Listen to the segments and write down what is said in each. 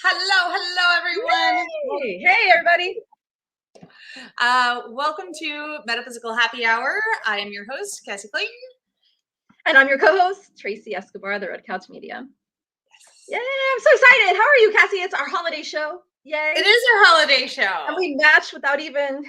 Hello, everyone. Hey, everybody. Welcome to Metaphysical Happy Hour. I am your host, Cassie Clayton. And I'm your co-host, Tracy Escobar, the Red Couch Medium. Yes. Yay, I'm so excited. How are you, Cassie? It's our holiday show. Yay. It is our holiday show. And we matched without even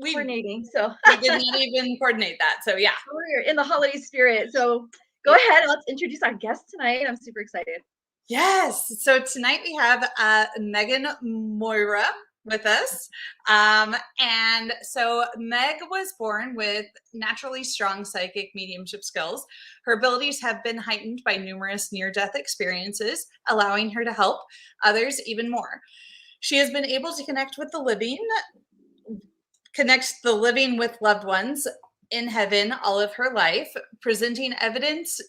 coordinating. So we did not even coordinate that. So yeah. We're in the holiday spirit. So go ahead and let's introduce our guest tonight. I'm super excited. Yes. So tonight we have Megan Moira with us. And so Meg was born with naturally strong psychic mediumship skills. Her abilities have been heightened by numerous near-death experiences, allowing her to help others even more. She has been able to connect the living with loved ones in heaven all of her life, presenting evidence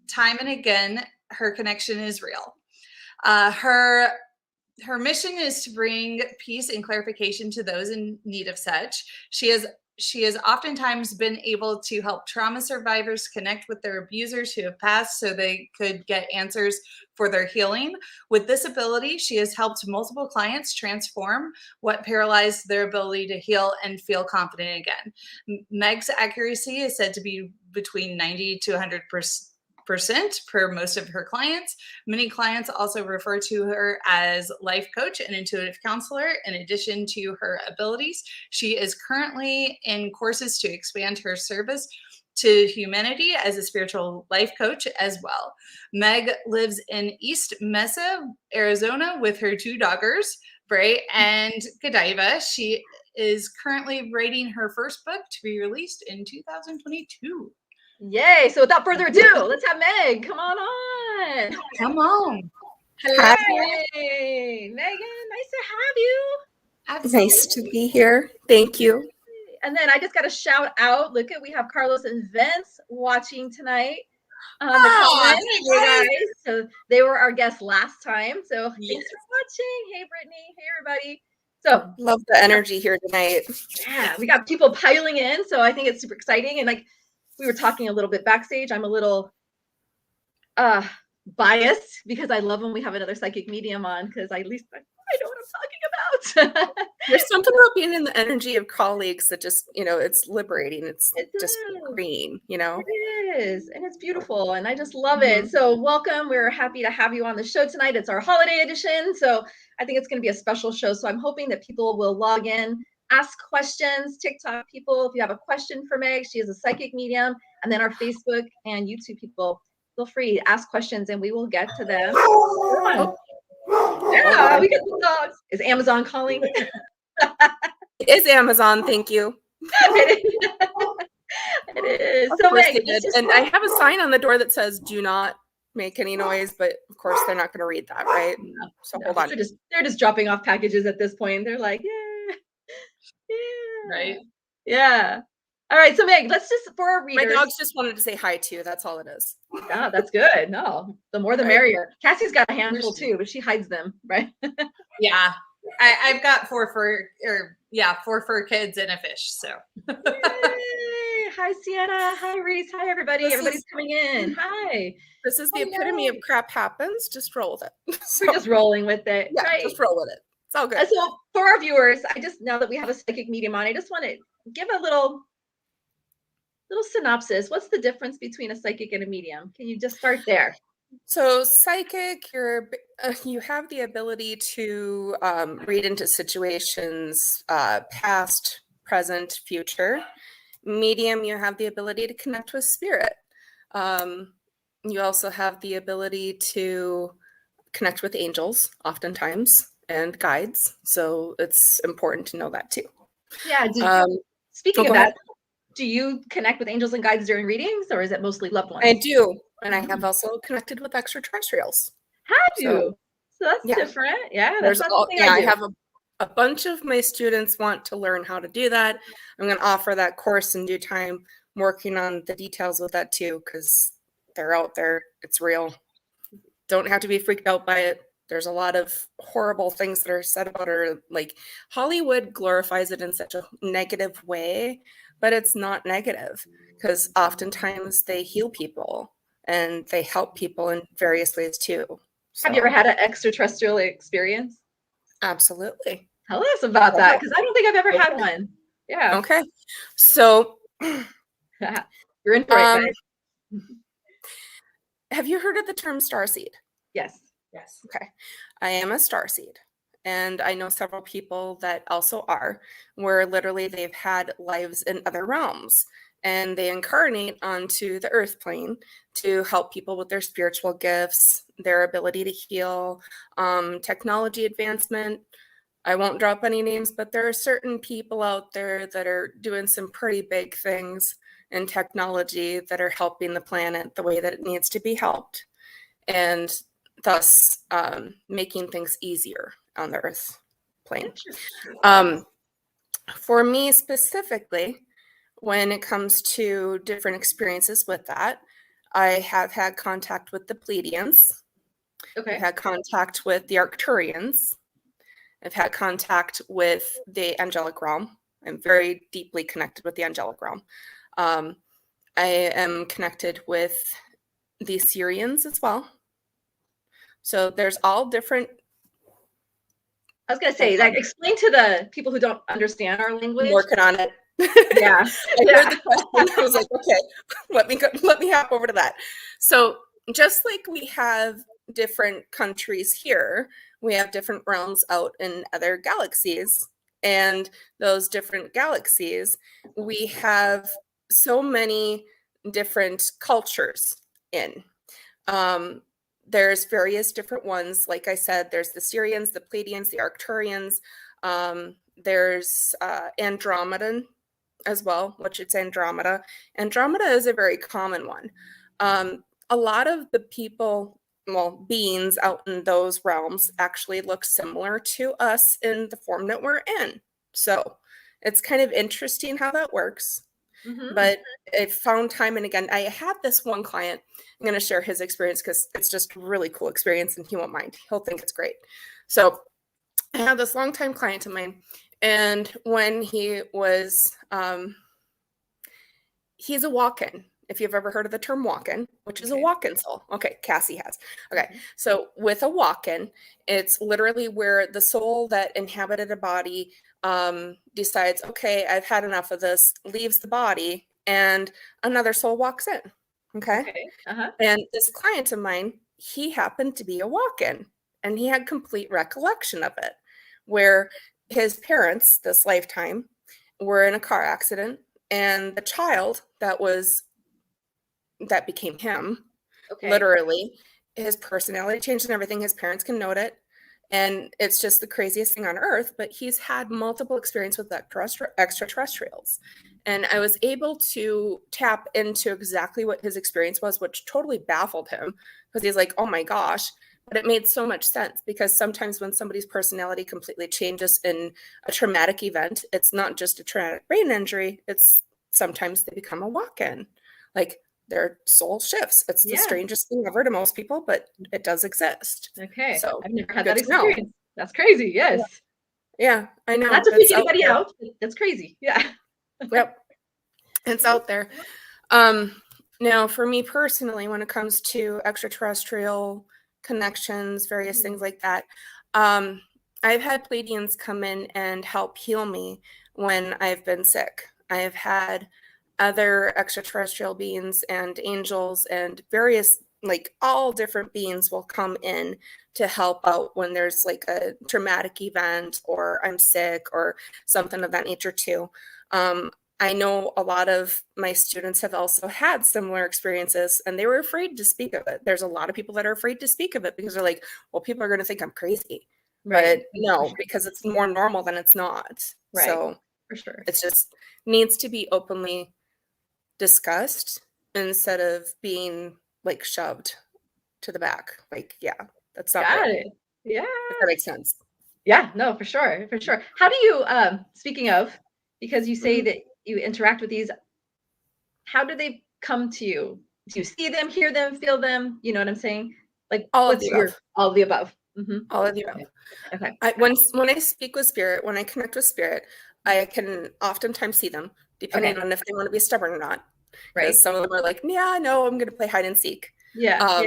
time and again her connection is real. Her mission is to bring peace and clarification to those in need of such. She has oftentimes been able to help trauma survivors connect with their abusers who have passed so they could get answers for their healing. With this ability, she has helped multiple clients transform what paralyzed their ability to heal and feel confident again. Meg's accuracy is said to be between 90 to 100% per most of her clients. Many clients also refer to her as life coach and intuitive counselor. In addition to her abilities, she is currently in courses to expand her service to humanity as a spiritual life coach as well. Meg lives in East Mesa, Arizona with her two daughters, Bray and Godiva. She is currently writing her first book to be released in 2022. Yay. So without further ado, let's have Meg. Come on. Come on. Hello. Hey, Megan. Nice to have you. Absolutely. Nice to be here. Thank you. And then I just got a shout out. Look we have Carlos and Vince watching tonight. Guys. So they were our guests last time. So thanks for watching. Hey, Brittany. Hey, everybody. So love the energy here tonight. Yeah, we got people piling in. So I think it's super exciting. And we were talking a little bit backstage. I'm a little biased because I love when we have another psychic medium on because at least I know what I'm talking about. There's something about being in the energy of colleagues that just, it's liberating. It's just green, It is. And it's beautiful. And I just love it. So welcome. We're happy to have you on the show tonight. It's our holiday edition. So I think it's going to be a special show. So I'm hoping that people will log in, ask questions. TikTok people, if you have a question for Meg, she is a psychic medium. And then our Facebook and YouTube people, feel free to ask questions and we will get to them. Yeah, we get the dogs. Is Amazon calling? It is Amazon, thank you. It is. So Meg, and I have a sign on the door that says do not make any noise, but of course they're not going to read that, right? No, so hold on. They're just dropping off packages at this point. They're like, yeah. Right. Yeah. All right. So Meg, let's just, for our readers. My dogs just wanted to say hi too. That's all it is. Yeah, that's good. No, the more the merrier. Cassie's got a handful too, but she hides them, right? Yeah. I've got four fur kids and a fish. So hi Sienna. Hi Reese. Hi everybody. Everybody's coming in. Hi. This is the epitome of crap happens. Just roll with it. We're just rolling with it. Yeah, right? just roll with it. It's all good. So for our viewers, now that we have a psychic medium on, I just want to give a little synopsis. What's the difference between a psychic and a medium? Can you just start there? So psychic, you have the ability to read into situations, past, present, future. Medium, you have the ability to connect with spirit. You also have the ability to connect with angels, oftentimes, and guides. So it's important to know that too. Yeah. Speaking of that, do you connect with angels and guides during readings, or is it mostly loved ones? I do. And I have also connected with extraterrestrials. Have you? So that's different. Yeah. That's I have a bunch of my students want to learn how to do that. I'm going to offer that course in due time. I'm working on the details with that too, because they're out there. It's real. Don't have to be freaked out by it. There's a lot of horrible things that are said about her. Like Hollywood glorifies it in such a negative way, but it's not negative because oftentimes they heal people and they help people in various ways too. Have you ever had an extraterrestrial experience? Absolutely. Tell us about that, because I don't think I've ever had one. Yeah. Okay. So you're in for it, guys. Have you heard of the term starseed? Yes. Okay. I am a starseed. And I know several people that also are, where literally they've had lives in other realms and they incarnate onto the earth plane to help people with their spiritual gifts, their ability to heal, technology advancement. I won't drop any names, but there are certain people out there that are doing some pretty big things in technology that are helping the planet the way that it needs to be helped, and thus making things easier on the earth plane. For me specifically, when it comes to different experiences with that, I have had contact with the Pleiadians. Okay. I've had contact with the Arcturians. I've had contact with the angelic realm. I'm very deeply connected with the angelic realm. I am connected with the Syrians as well. So there's all different. I was going to say, like, explain to the people who don't understand our language. I'm working on it. Yeah. I heard the question. I was like, okay, let me hop over to that. So just like we have different countries here, we have different realms out in other galaxies. And those different galaxies, we have so many different cultures in. There's various different ones. Like I said, there's the Syrians, the Pleiadians, the Arcturians. There's Andromedan as well, which it's Andromeda. Andromeda is a very common one. A lot of the people, beings out in those realms actually look similar to us in the form that we're in. So it's kind of interesting how that works. Mm-hmm. But I found time and again, I had this one client. I'm going to share his experience because it's just a really cool experience and he won't mind. He'll think it's great. So I had this longtime client of mine, and when he was, he's a walk-in. If you've ever heard of the term walk-in, which is a walk-in soul. Okay, Cassie has. Okay, so with a walk-in, it's literally where the soul that inhabited a body decides, okay, I've had enough of this, leaves the body, and another soul walks in. Okay. And this client of mine, he happened to be a walk-in, and he had complete recollection of it, where his parents, this lifetime, were in a car accident, and the child that became him, literally, his personality changed and everything. His parents can note it. And it's just the craziest thing on earth, but he's had multiple experience with extraterrestrials. And I was able to tap into exactly what his experience was, which totally baffled him because he's like, oh my gosh. But it made so much sense because sometimes when somebody's personality completely changes in a traumatic event, it's not just a traumatic brain injury. It's sometimes they become a walk-in. Like their soul shifts. It's the strangest thing ever to most people, but it does exist. Okay. So I've never had that experience. That's crazy. Yes. Yeah, I know. Not to freak anybody out. That's crazy. Yeah. Yep. It's out there. Now, for me personally, when it comes to extraterrestrial connections, various things like that, I've had Pleiadians come in and help heal me when I've been sick. I've had other extraterrestrial beings and angels and various, like all different beings will come in to help out when there's like a traumatic event or I'm sick or something of that nature too. I know a lot of my students have also had similar experiences and they were afraid to speak of it. There's a lot of people that are afraid to speak of it because they're like, well, people are going to think I'm crazy. Right. But no, because it's more normal than it's not. Right. So for sure. It's just needs to be openly discussed instead of being like shoved to the back. Like, yeah, that's not got right. it. Yeah. If that makes sense. Yeah, no, for sure. For sure. How do you, speaking of, because you say that you interact with these, how do they come to you? Do you see them, hear them, feel them? You know what I'm saying? Like all of the above. All of the above. Mm-hmm. All of the above. Okay. When I speak with spirit, when I connect with spirit, I can oftentimes see them, depending on if they want to be stubborn or not. Right. Some of them are like, yeah, no, I'm going to play hide and seek. Yeah.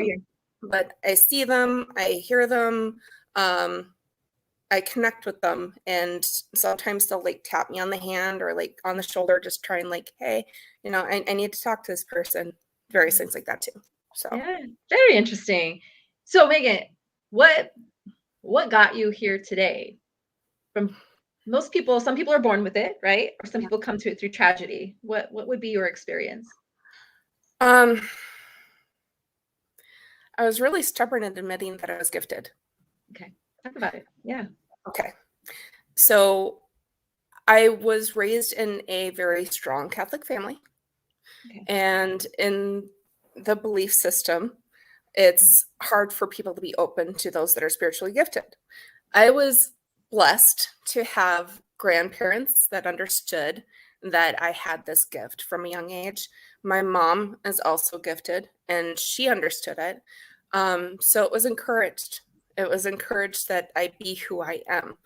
but I see them, I hear them, I connect with them, and sometimes they'll like tap me on the hand or like on the shoulder, just try and like, hey, I need to talk to this person. Various things like that too. So Yeah, very interesting. So Megan, what got you here today? From most people, some people are born with it, right? Or some people come to it through tragedy. What would be your experience? I was really stubborn in admitting that I was gifted. Okay, talk about it. Yeah. Okay. So I was raised in a very strong Catholic family. Okay. And in the belief system, it's hard for people to be open to those that are spiritually gifted. I was blessed to have grandparents that understood that I had this gift from a young age. My mom is also gifted, and she understood it. So it was encouraged. It was encouraged that I be who I am.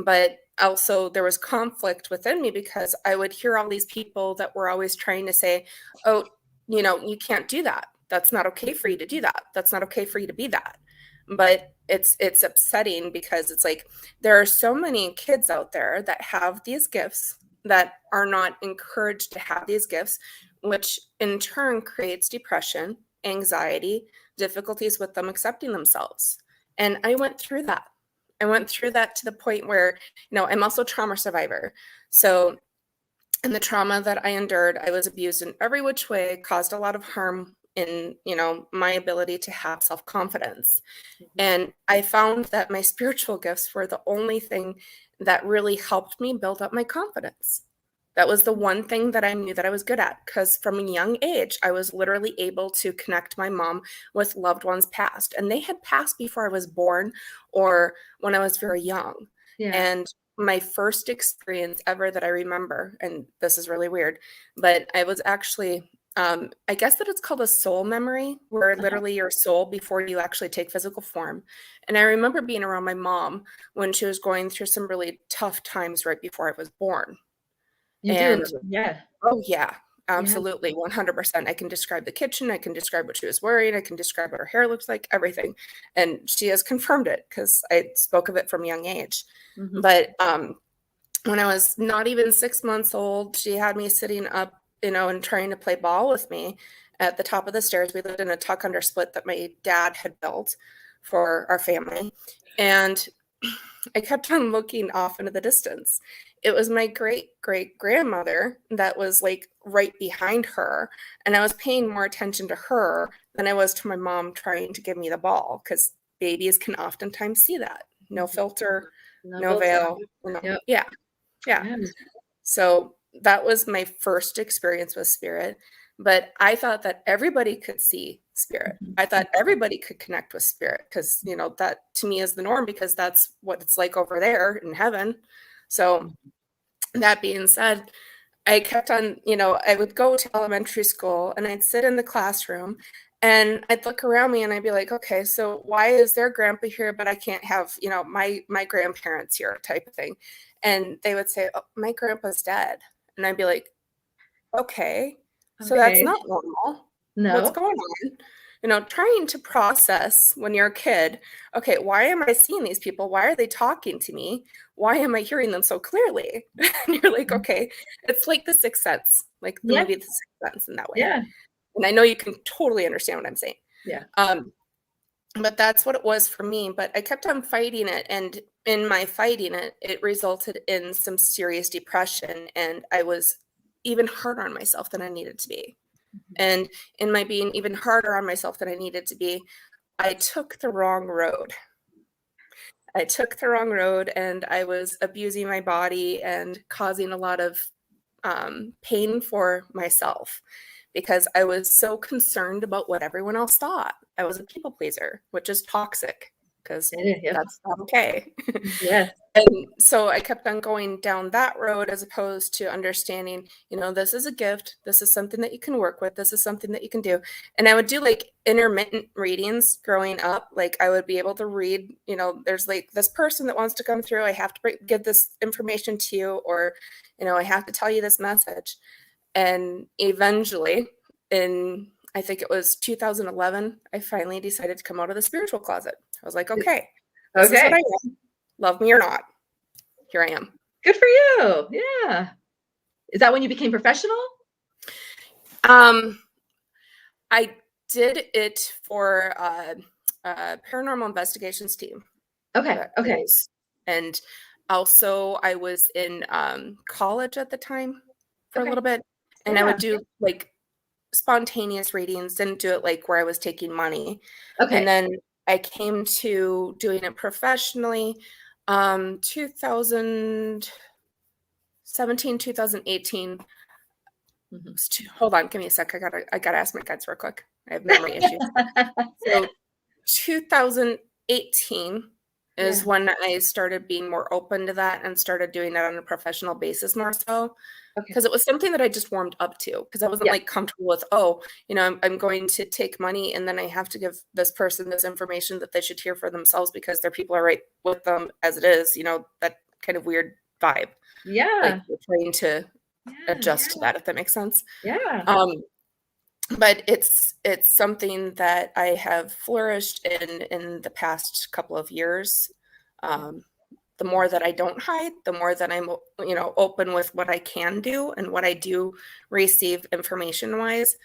But also there was conflict within me because I would hear all these people that were always trying to say, oh, you can't do that. That's not okay for you to do that. That's not okay for you to be that. But it's upsetting because it's like there are so many kids out there that have these gifts that are not encouraged to have these gifts, which in turn creates depression, anxiety, difficulties with them accepting themselves. And I went through that. I went through that to the point where, I'm also a trauma survivor. So in the trauma that I endured, I was abused in every which way, caused a lot of harm in, my ability to have self-confidence. And I found that my spiritual gifts were the only thing that really helped me build up my confidence. That was the one thing that I knew that I was good at, because from a young age, I was literally able to connect my mom with loved ones past, and they had passed before I was born or when I was very young. Yeah. And my first experience ever that I remember, and this is really weird, but I was actually, I guess that it's called a soul memory, where literally your soul before you actually take physical form. And I remember being around my mom when she was going through some really tough times right before I was born. You do remember. Yeah. Oh yeah, absolutely. 100%. I can describe the kitchen. I can describe what she was wearing. I can describe what her hair looks like, everything. And she has confirmed it because I spoke of it from a young age. Mhm. But when I was not even 6 months old, she had me sitting up, and trying to play ball with me at the top of the stairs. We lived in a tuck under split that my dad had built for our family. And I kept on looking off into the distance. It was my great-great-grandmother that was like right behind her. And I was paying more attention to her than I was to my mom trying to give me the ball, because babies can oftentimes see that. No filter, no veil. Yep. Yeah. Yeah. So that was my first experience with spirit. But I thought that everybody could see spirit. I thought everybody could connect with spirit because, that to me is the norm, because that's what it's like over there in heaven. So that being said, I kept on, I would go to elementary school and I'd sit in the classroom and I'd look around me and I'd be like, okay, so why is their grandpa here, but I can't have, my grandparents here type of thing. And they would say, oh, my grandpa's dead. And I'd be like, okay. So that's not normal. No. What's going on? Trying to process when you're a kid, okay, why am I seeing these people? Why are they talking to me? Why am I hearing them so clearly? And you're like, okay, it's like The Sixth Sense, like the movie The Sixth Sense in that way. Yeah. And I know you can totally understand what I'm saying. Yeah. But that's what it was for me. But I kept on fighting it. And in my fighting it, it resulted in some serious depression. And I was even harder on myself than I needed to be. And in my being even harder on myself than I needed to be, I took the wrong road. And I was abusing my body and causing a lot of pain for myself because I was so concerned about what everyone else thought. I was a people pleaser, which is toxic because that's not okay. Yes. And so I kept on going down that road as opposed to understanding, this is a gift. This is something that you can work with. This is something that you can do. And I would do like intermittent readings growing up. Like I would be able to read, there's like this person that wants to come through. I have to give this information to you, or, I have to tell you this message. And eventually I think it was 2011, I finally decided to come out of the spiritual closet. I was like, okay, this is what I am. Love me or not. Here I am. Good for you. Yeah. Is that when you became professional? I did it for a paranormal investigations team. Okay. Okay. And also I was in college at the time for a little bit, and I would do like spontaneous readings, didn't do it like where I was taking money. Okay. And then I came to doing it professionally 2017, 2018. Hold on, give me a sec. I gotta ask my guides real quick. I have memory issues. So 2018 is when I started being more open to that and started doing that on a professional basis more so. Because it was something that I just warmed up to, because I wasn't like comfortable with, I'm going to take money and then I have to give this person this information that they should hear for themselves because their people are right with them as it is, that kind of weird vibe. Yeah. Like we're trying to adjust to that, if that makes sense. Yeah. But it's something that I have flourished in the past couple of years. The more that I don't hide, the more that I'm, open with what I can do and what I do receive information wise,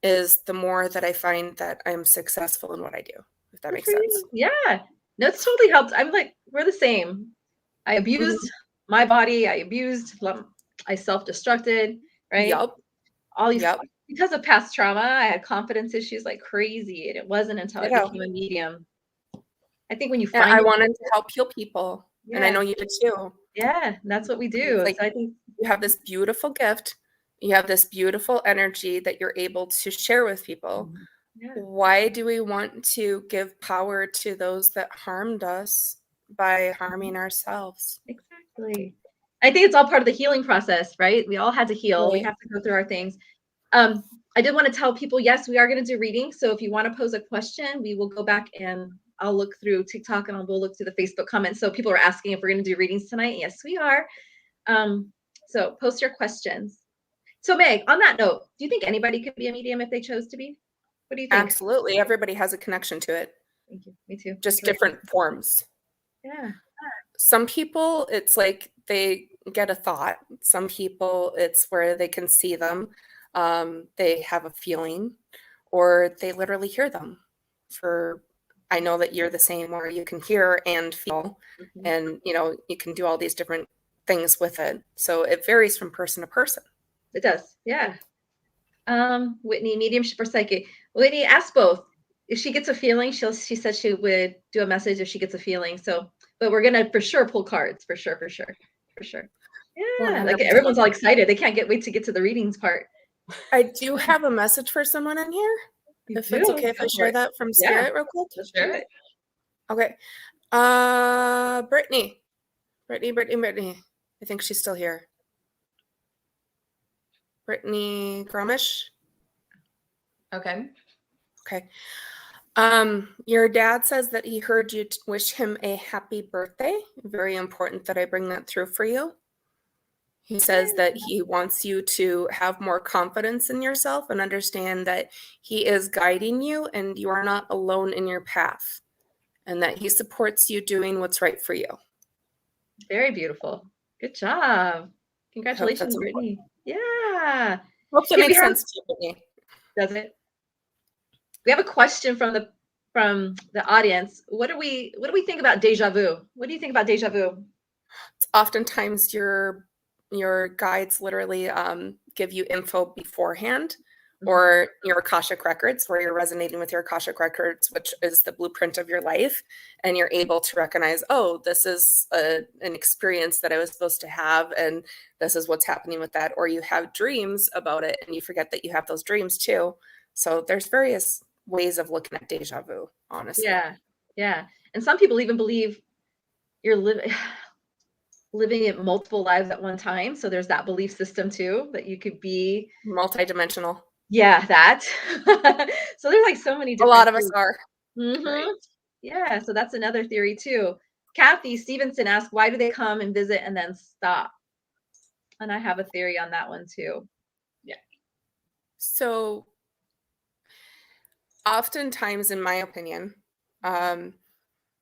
is the more that I find that I'm successful in what I do, if that makes sense. Yeah. No, it's totally helped. I'm like, we're the same. I abused my body. I self-destructed, right? Yep. All these, because of past trauma, I had confidence issues like crazy. And it wasn't until I became a medium. I think when you find, I wanted to help heal people. And I know you did too. Yeah, that's what we do. Like, so I think you have this beautiful gift. You have this beautiful energy that you're able to share with people. Why do we want to give power to those that harmed us by harming ourselves? Exactly. I think it's all part of the healing process, right? We all had to heal. Right. We have to go through our things. I did want to tell people, yes, we are going to do readings. So if you want to pose a question, we will go back and I'll look through TikTok and we'll look through the Facebook comments. So people are asking if we're going to do readings tonight. Yes, we are. So post your questions. So Meg, on that note, do you think anybody could be a medium if they chose to be? What do you think? Absolutely. Everybody has a connection to it. Thank you. Me too. Just different forms. Yeah. Some people, it's like they get a thought. Some people, it's where they can see them. They have a feeling, or they literally hear them. I know that you're the same, where you can hear and feel, and you can do all these different things with it. So it varies from person to person. It does, yeah. Whitney, mediumship or psychic? Whitney, ask both. If she gets a feeling, she said she would do a message if she gets a feeling. So, but we're gonna for sure pull cards, for sure. Yeah, like everyone's all excited. They can't wait to get to the readings part. I do have a message for someone in here. If it's okay if I share that from Spirit real quick. Let's share it. Okay. Brittany. I think she's still here. Brittany Gromish. Okay. Your dad says that he heard you wish him a happy birthday. Very important that I bring that through for you. He says that he wants you to have more confidence in yourself and understand that he is guiding you and you are not alone in your path, and that he supports you doing what's right for you. Very beautiful. Good job. Congratulations, Brittany. Yeah. Hope that makes sense to you, Brittany. Does it? We have a question from the audience. What do we think about deja vu? What do you think about deja vu? Oftentimes your guides literally give you info beforehand, or your Akashic records, where you're resonating with your Akashic records, which is the blueprint of your life, and you're able to recognize, oh, this is an experience that I was supposed to have, and this is what's happening with that. Or you have dreams about it, and you forget that you have those dreams too. So there's various ways of looking at deja vu, honestly. Yeah. And some people even believe you're living in multiple lives at one time. So there's that belief system too, that you could be multidimensional. Yeah, that. So there's like so many different. A lot of us are. Right. Yeah, so that's another theory too. Kathy Stevenson asked, why do they come and visit and then stop? And I have a theory on that one too. Yeah. So Oftentimes, in my opinion,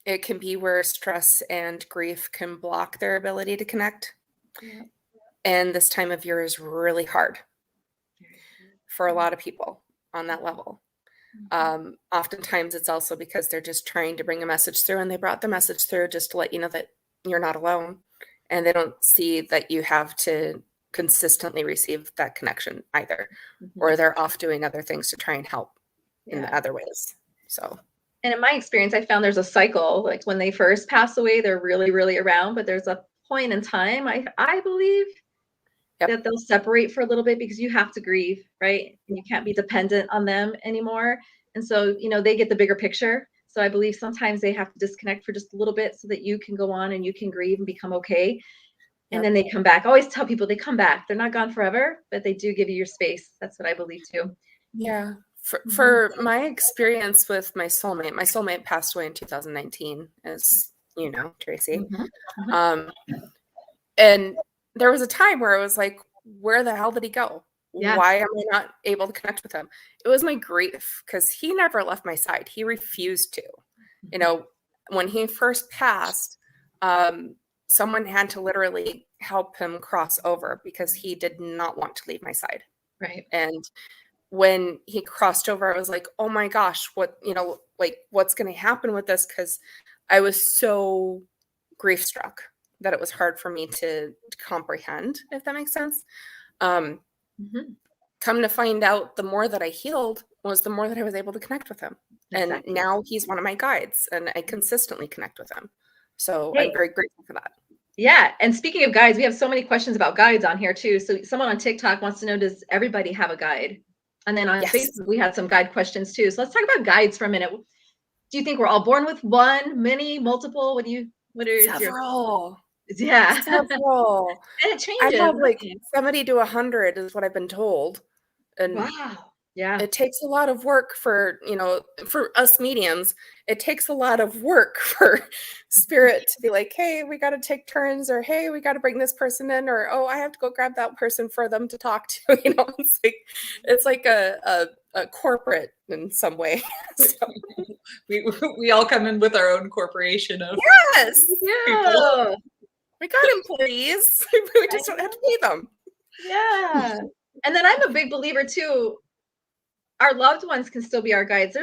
it can be where stress and grief can block their ability to connect. Yeah. And this time of year is really hard for a lot of people on that level. Oftentimes it's also because they're just trying to bring a message through, and they brought the message through just to let you know that you're not alone, and they don't see that you have to consistently receive that connection either, or they're off doing other things to try and help in the other ways. So, and in my experience, I found there's a cycle. Like when they first pass away, they're really, really around, but there's a point in time, I believe, that they'll separate for a little bit because you have to grieve, right? And you can't be dependent on them anymore. And so, they get the bigger picture. So I believe sometimes they have to disconnect for just a little bit so that you can go on and you can grieve and become okay. And then they come back. I always tell people they come back. They're not gone forever, but they do give you your space. That's what I believe too. Yeah. For my experience with my soulmate passed away in 2019, as you know, Tracy. And there was a time where I was like, where the hell did he go? Yeah. Why am I not able to connect with him? It was my grief, because he never left my side. He refused to. When he first passed, someone had to literally help him cross over because he did not want to leave my side. Right. And when he crossed over, I was like, oh my gosh, what's going to happen with this? Because I was so grief struck that it was hard for me to comprehend, if that makes sense. Come to find out, the more that I healed was the more that I was able to connect with him. Exactly. And now he's one of my guides, and I consistently connect with him. So I'm very grateful for that. Yeah. And speaking of guides, we have so many questions about guides on here too. So someone on TikTok wants to know, does everybody have a guide? And then on Facebook, we had some guide questions too. So let's talk about guides for a minute. Do you think we're all born with one, many, multiple? What are Several. Yeah. Several. And it changes. I have like 70 to 100 is what I've been told. And wow. Yeah. It takes a lot of work for us mediums. It takes a lot of work for spirit to be like, hey, we got to take turns, or hey, we got to bring this person in, or oh, I have to go grab that person for them to talk to. It's like a corporate in some way. So we all come in with our own corporation of people. We got employees. We just don't have to pay them. Yeah. And then I'm a big believer too. Our loved ones can still be our guides.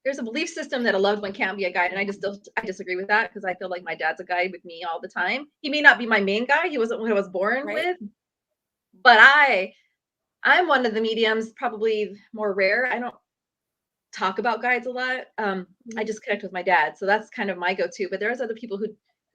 There's a belief system that a loved one can't be a guide, and I disagree with that, because I feel like my dad's a guide with me all the time. He may not be my main guide. He wasn't what I was born with, but I'm one of the mediums, probably more rare. I don't talk about guides a lot. I just connect with my dad, so that's kind of my go-to. But there's other people who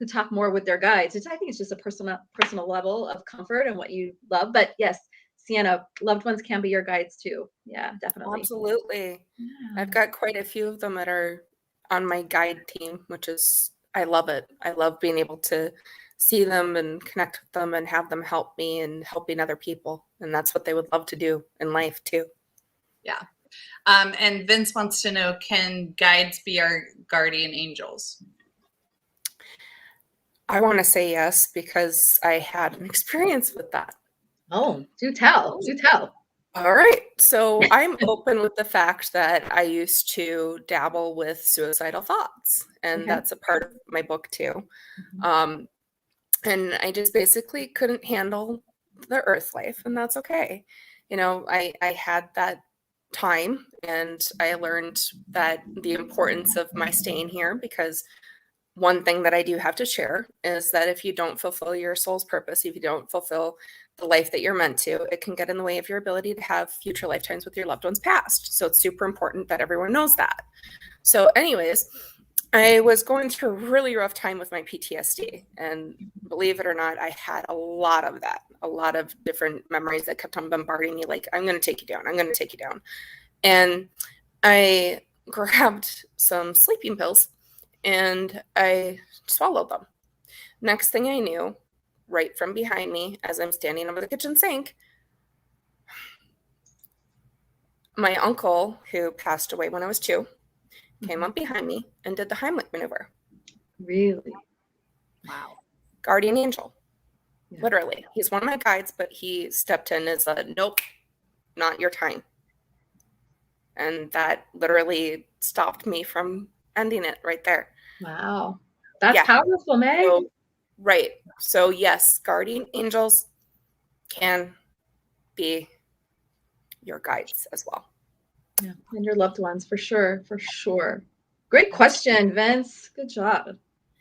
talk more with their guides, which I think is just a personal level of comfort and what you love. But yes, Sienna, loved ones can be your guides too. Yeah, definitely. Absolutely. Yeah. I've got quite a few of them that are on my guide team, which is, I love it. I love being able to see them and connect with them and have them help me and helping other people. And that's what they would love to do in life too. Yeah. And Vince wants to know, can guides be our guardian angels? I want to say yes, because I had an experience with that. Oh, do tell. All right. So I'm open with the fact that I used to dabble with suicidal thoughts, and that's a part of my book too. And I just basically couldn't handle the earth life, and that's okay. I had that time, and I learned that the importance of my staying here, because one thing that I do have to share is that if you don't fulfill your soul's purpose, if you don't fulfill the life that you're meant to, it can get in the way of your ability to have future lifetimes with your loved ones past. So it's super important that everyone knows that. So anyways, I was going through a really rough time with my PTSD, and believe it or not, I had a lot of that, a lot of different memories that kept on bombarding me, like, I'm going to take you down. I'm going to take you down. And I grabbed some sleeping pills and I swallowed them. Next thing I knew, right from behind me, as I'm standing over the kitchen sink, my uncle, who passed away when I was 2, came up behind me and did the Heimlich maneuver. Really? Wow. Guardian angel. Yeah. Literally. He's one of my guides, but he stepped in as a, nope, not your time. And that literally stopped me from ending it right there. Wow. That's Yeah. powerful, Meg. So, right. So yes, guardian angels can be your guides as well. Yeah, and your loved ones, for sure, for sure. Great question, Vince. Good job.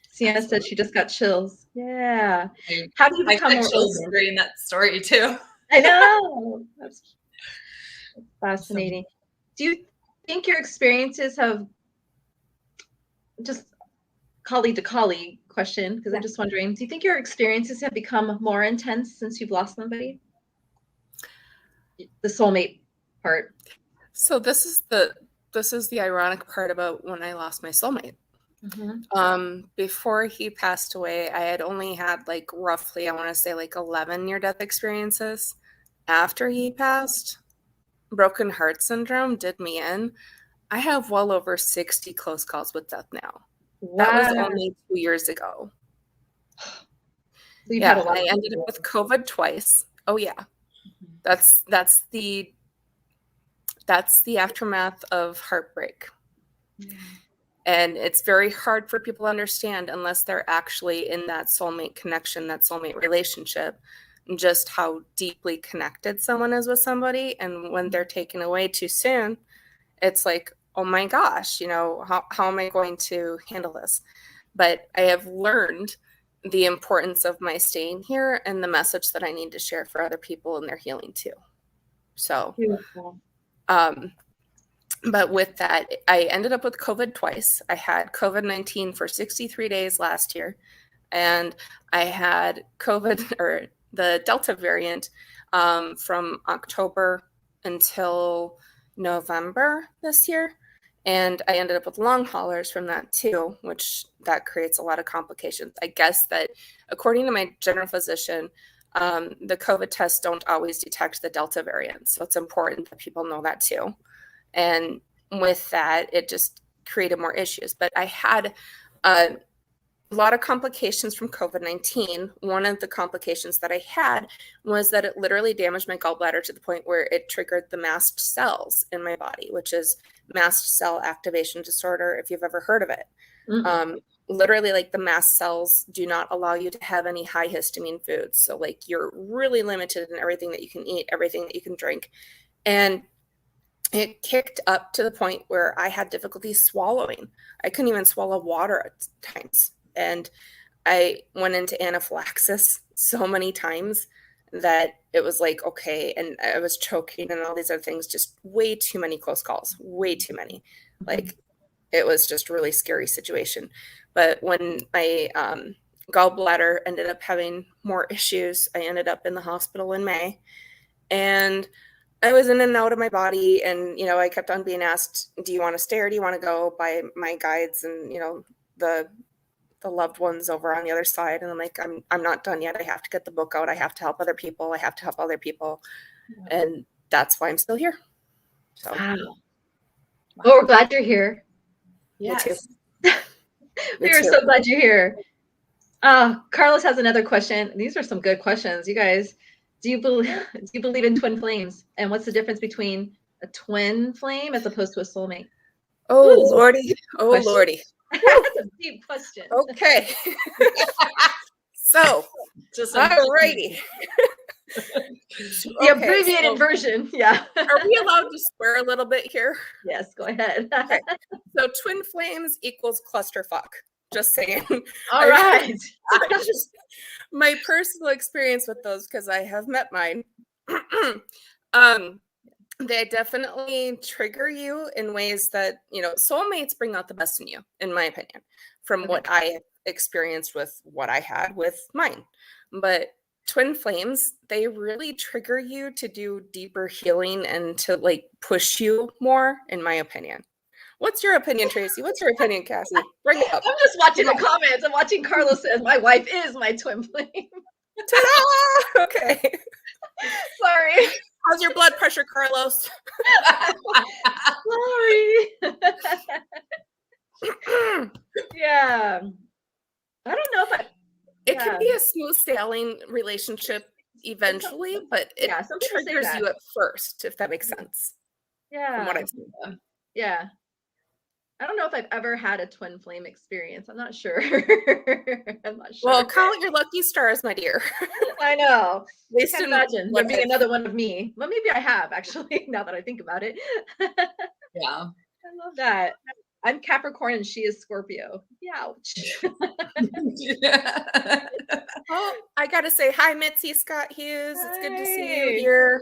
Sienna said she just got chills. Yeah. How do you I become got more chills open? during that story too. I know. That's fascinating. Do you think your experiences have, just colleague to colleague question, because I'm just wondering, do you think your experiences have become more intense since you've lost somebody? The soulmate part. So this is the ironic part about when I lost my soulmate. Before he passed away, I had only had like roughly, I want to say like 11 near-death experiences. After he passed, broken heart syndrome did me in. I have well over 60 close calls with death now. Wow. That was only 2 years ago. So you've Yeah, had a lot I of ended up with COVID twice. Oh yeah. That's the aftermath of heartbreak. And it's very hard for people to understand unless they're actually in that soulmate connection, that soulmate relationship, and just how deeply connected someone is with somebody. And when they're taken away too soon, it's like, oh my gosh, how am I going to handle this? But I have learned the importance of my staying here and the message that I need to share for other people in their healing too. So, beautiful. But with that, I ended up with COVID twice. I had COVID-19 for 63 days last year, and I had COVID or the Delta variant from October until November this year. And I ended up with long haulers from that too, which that creates a lot of complications. I guess that according to my general physician, the COVID tests don't always detect the Delta variant. So it's important that people know that too. And with that, it just created more issues. But I had a lot of complications from COVID-19. One of the complications that I had was that it literally damaged my gallbladder to the point where it triggered the mast cells in my body, which is mast cell activation disorder, if you've ever heard of it. Literally, like, the mast cells do not allow you to have any high histamine foods. So like, you're really limited in everything that you can eat, everything that you can drink. And it kicked up to the point where I had difficulty swallowing. I couldn't even swallow water at times. And I went into anaphylaxis so many times that it was like, okay, and I was choking and all these other things, just way too many close calls, way too many. Like, it was just a really scary situation. But when my gallbladder ended up having more issues, I ended up in the hospital in May. And I was in and out of my body, and I kept on being asked, do you want to stay or do you want to go, by my guides and the loved ones over on the other side. And I'm like, I'm not done yet. I have to get the book out. I have to help other people. And that's why I'm still here. So wow. Well, we're glad you're here. Yes. We are so glad you're here. Carlos has another question. These are some good questions, you guys. Do you believe in twin flames? And what's the difference between a twin flame as opposed to a soulmate? Oh, Lordy. Oh, question. Lordy. That's a deep question. Okay. So, alrighty. The abbreviated version. Yeah. Are we allowed to swear a little bit here? Yes, go ahead. Okay. So twin flames equals clusterfuck. Just saying. All right. My personal experience with those, because I have met mine, they definitely trigger you in ways that, soulmates bring out the best in you, in my opinion, from what I experienced with what I had with mine. But twin flames, they really trigger you to do deeper healing and to push you more, in my opinion. What's your opinion, Tracy? What's your opinion, Cassie? Bring it up. I'm just watching the comments. I'm watching Carlos says, my wife is my twin flame. Ta-da! Okay. Sorry. How's your blood pressure, Carlos? Sorry. Yeah. I don't know if It can be a smooth sailing relationship eventually, but it triggers you at first, if that makes sense. from what Yeah. I've seen. Yeah. I don't know if I've ever had a twin flame experience. I'm not sure. I'm not sure. Well, count your lucky stars, my dear. I know. At I least can't in imagine what there being I've- another one of me. Well, maybe I have actually, now that I think about it. Yeah. I love that. I'm Capricorn and she is Scorpio. Ouch. Oh, I gotta say hi, Mitzi Scott Hughes. It's good to see you Hi. here.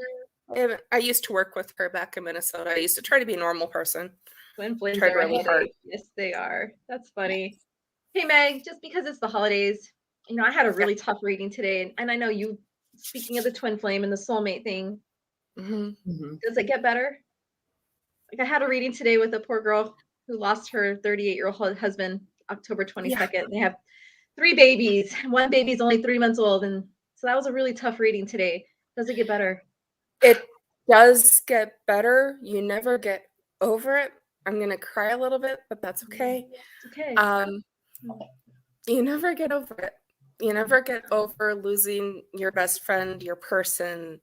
I used to work with her back in Minnesota. I used to try to be a normal person. Twin flames Tried are a really hard. headache. Yes, they are. That's funny. Hey, Meg, just because it's the holidays, I had a really tough reading today. And I know you, speaking of the twin flame and the soulmate thing, does it get better? Like I had a reading today with a poor girl who lost her 38-year-old husband October 22nd. Yeah. They have 3 babies. One baby's only 3 months old. And so that was a really tough reading today. Does it get better? It does get better. You never get over it. I'm gonna cry a little bit, but that's okay. It's okay. You never get over it. You never get over losing your best friend, your person,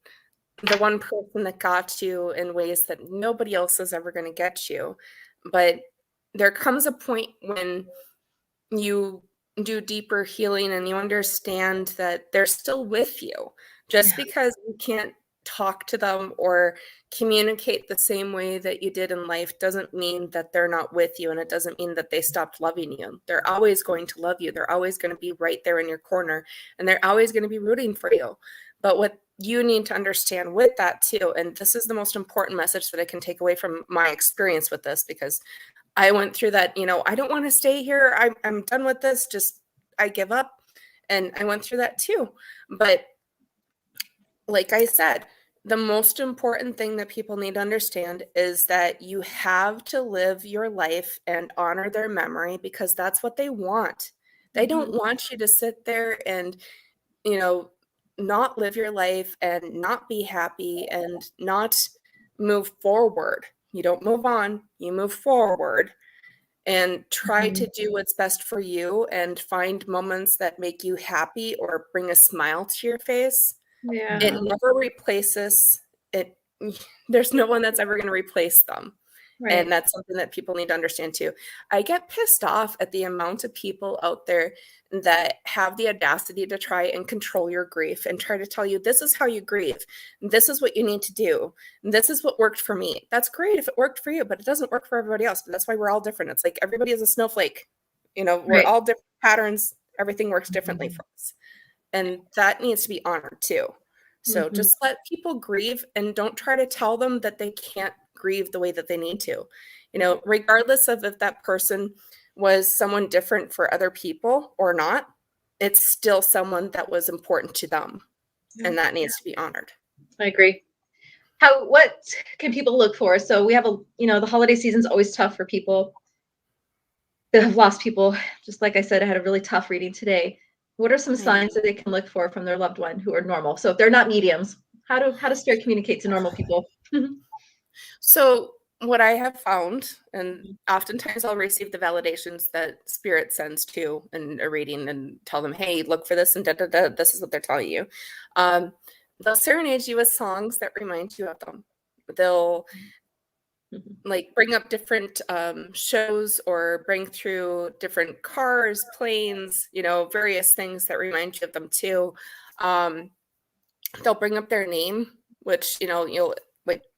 the one person that got you in ways that nobody else is ever going to get you. But there comes a point when you do deeper healing and you understand that they're still with you. Just because you can't talk to them or communicate the same way that you did in life doesn't mean that they're not with you, and it doesn't mean that they stopped loving you. They're always going to love you. They're always going to be right there in your corner, and they're always going to be rooting for you. But what you need to understand with that too, and this is the most important message that I can take away from my experience with this, because I went through that, I don't want to stay here. I'm done with this. I give up. And I went through that too. But like I said, the most important thing that people need to understand is that you have to live your life and honor their memory, because that's what they want. They don't want you to sit there and, not live your life and not be happy and not move forward. You don't move on, you move forward and try to do what's best for you and find moments that make you happy or bring a smile to your face. Yeah. It never replaces it. There's no one that's ever going to replace them. Right. And that's something that people need to understand too. I get pissed off at the amount of people out there that have the audacity to try and control your grief and try to tell you, this is how you grieve. This is what you need to do. This is what worked for me. That's great if it worked for you, but it doesn't work for everybody else. But that's why we're all different. It's like everybody is a snowflake. We're all different patterns. Everything works differently for us. And that needs to be honored too. So just let people grieve and don't try to tell them that they can't grieve the way that they need to. Regardless of if that person was someone different for other people or not, it's still someone that was important to them. And that needs to be honored. I agree. What can people look for? So we have the holiday season's always tough for people that have lost people. Just like I said, I had a really tough reading today. What are some signs that they can look for from their loved one who are normal? So if they're not mediums, how does spirit communicate to normal people? So what I have found, and oftentimes I'll receive the validations that spirit sends to in a reading and tell them, hey, look for this and this is what they're telling you. They'll serenade you with songs that remind you of them. They'll bring up different shows or bring through different cars, planes, various things that remind you of them too. They'll bring up their name, which, you'll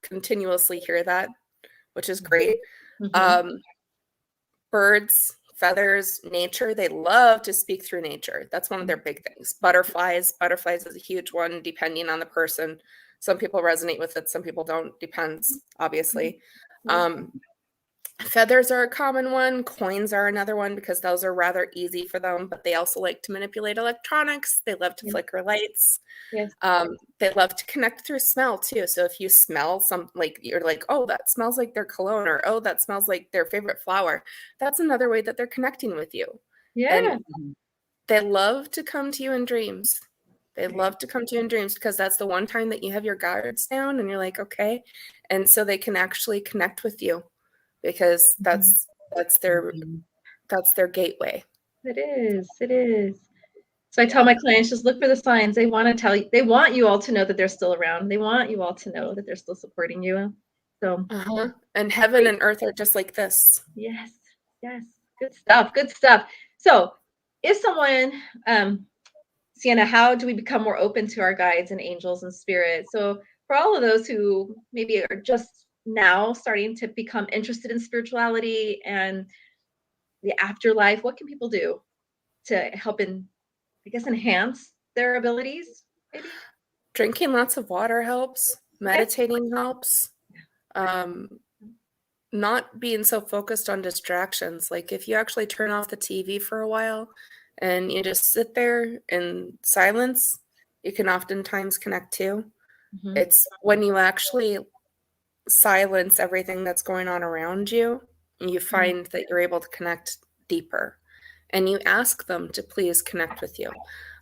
continuously hear that, which is great. Birds, feathers, nature, they love to speak through nature. That's one of their big things. Butterflies is a huge one, depending on the person. Some people resonate with it, some people don't, depends, obviously. Feathers are a common one. Coins are another one, because those are rather easy for them, but they also like to manipulate electronics. They love to flicker lights. Yes. They love to connect through smell too. So if you smell you're like, oh, that smells like their cologne, or oh, that smells like their favorite flower. That's another way that they're connecting with you. Yeah. And they love to come to you in dreams. They love to come to you in dreams, because that's the one time that you have your guards down and you're like, okay. And so they can actually connect with you, because that's their gateway. It is. So I tell my clients, just look for the signs. They want you all to know that they're still around. They want you all to know that they're still supporting you. So and heaven and earth are just like this. yes, good stuff, good stuff. So if someone Sienna, how do we become more open to our guides and angels and spirits? So for all of those who maybe are just now starting to become interested in spirituality and the afterlife, what can people do to help enhance their abilities? Maybe Drinking lots of water helps. Meditating helps. Not being so focused on distractions. Like if you actually turn off the TV for a while and you just sit there in silence, you can oftentimes connect too. It's when you actually silence everything that's going on around you, you find that you're able to connect deeper, and you ask them to please connect with you.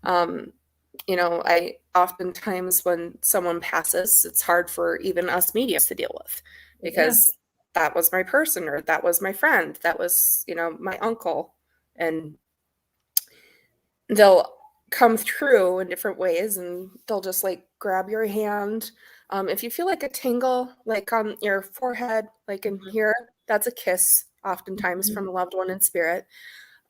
I oftentimes when someone passes, it's hard for even us mediums to deal with, because that was my person, or that was my friend, that was, my uncle, and they'll come through in different ways, and they'll just like grab your hand. If you feel like a tingle, like on your forehead, like in here, that's a kiss, oftentimes from a loved one in spirit.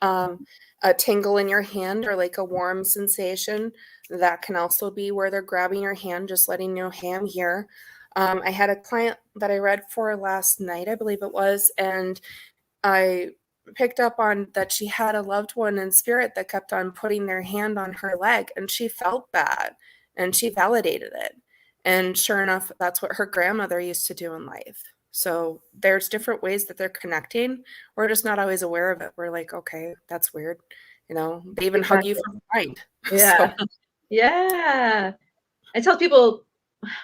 A tingle in your hand, or like a warm sensation, that can also be where they're grabbing your hand, just letting you know, hey, I'm here. I had a client that I read for last night, I believe it was, and I picked up on that she had a loved one in spirit that kept on putting their hand on her leg, and she felt that, and she validated it. And sure enough, that's what her grandmother used to do in life. So there's different ways that they're connecting. We're just not always aware of it. We're like, okay, that's weird. They even hug you from behind. Yeah. Yeah. I tell people,